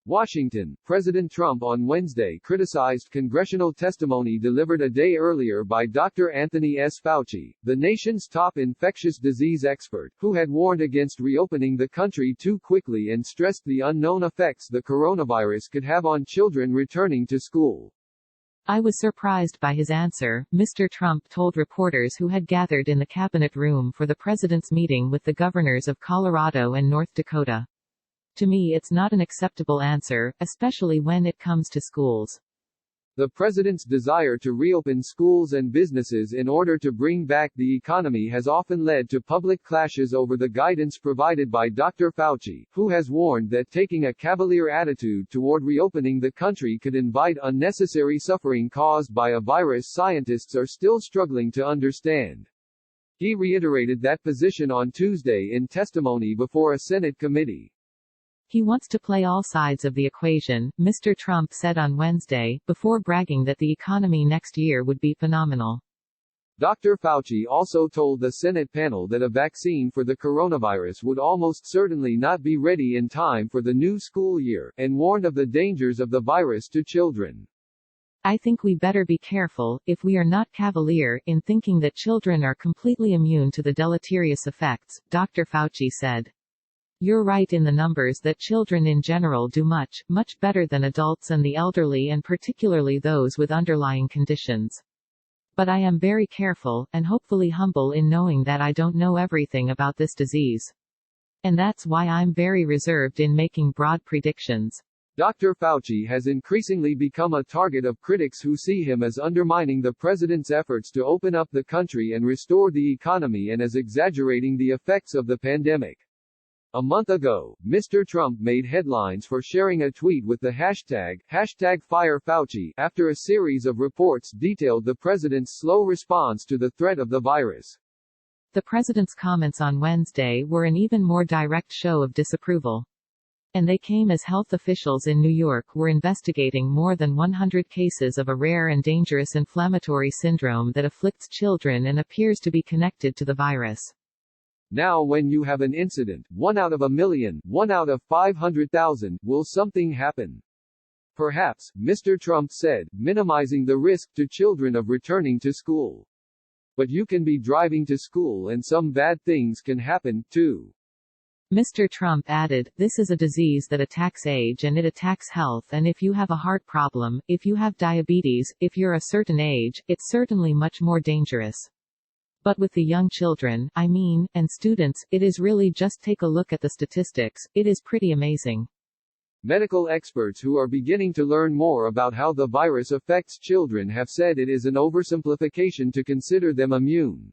Washington, President Trump on Wednesday criticized congressional testimony delivered a day earlier by Dr. Anthony S. Fauci, the nation's top infectious disease expert, who had warned against reopening the country too quickly and stressed the unknown effects the coronavirus could have on children returning to school. I was surprised by his answer, Mr. Trump told reporters who had gathered in the cabinet room for the president's meeting with the governors of Colorado and North Dakota. To me, it's not an acceptable answer, especially when it comes to schools. The president's desire to reopen schools and businesses in order to bring back the economy has often led to public clashes over the guidance provided by Dr. Fauci, who has warned that taking a cavalier attitude toward reopening the country could invite unnecessary suffering caused by a virus scientists are still struggling to understand. He reiterated that position on Tuesday in testimony before a Senate committee. He wants to play all sides of the equation, Mr. Trump said on Wednesday, before bragging that the economy next year would be phenomenal. Dr. Fauci also told the Senate panel that a vaccine for the coronavirus would almost certainly not be ready in time for the new school year, and warned of the dangers of the virus to children. I think we better be careful, if we are not cavalier, in thinking that children are completely immune to the deleterious effects, Dr. Fauci said. You're right in the numbers that children in general do much better than adults and the elderly and particularly those with underlying conditions. But I am very careful, and hopefully humble in knowing that I don't know everything about this disease. And that's why I'm very reserved in making broad predictions. Dr. Fauci has increasingly become a target of critics who see him as undermining the president's efforts to open up the country and restore the economy and as exaggerating the effects of the pandemic. A month ago, Mr. Trump made headlines for sharing a tweet with the hashtag #FireFauci after a series of reports detailed the president's slow response to the threat of the virus. The president's comments on Wednesday were an even more direct show of disapproval. And they came as health officials in New York were investigating more than 100 cases of a rare and dangerous inflammatory syndrome that afflicts children and appears to be connected to the virus. Now when you have an incident, 1 out of a million, 1 out of 500,000, will something happen? Perhaps, Mr. Trump said, minimizing the risk to children of returning to school. But you can be driving to school and some bad things can happen, too. Mr. Trump added, this is a disease that attacks age and it attacks health, and if you have a heart problem, if you have diabetes, if you're a certain age, it's certainly much more dangerous. But with the young children, and students, it is really just take a look at the statistics, it is pretty amazing. Medical experts who are beginning to learn more about how the virus affects children have said it is an oversimplification to consider them immune.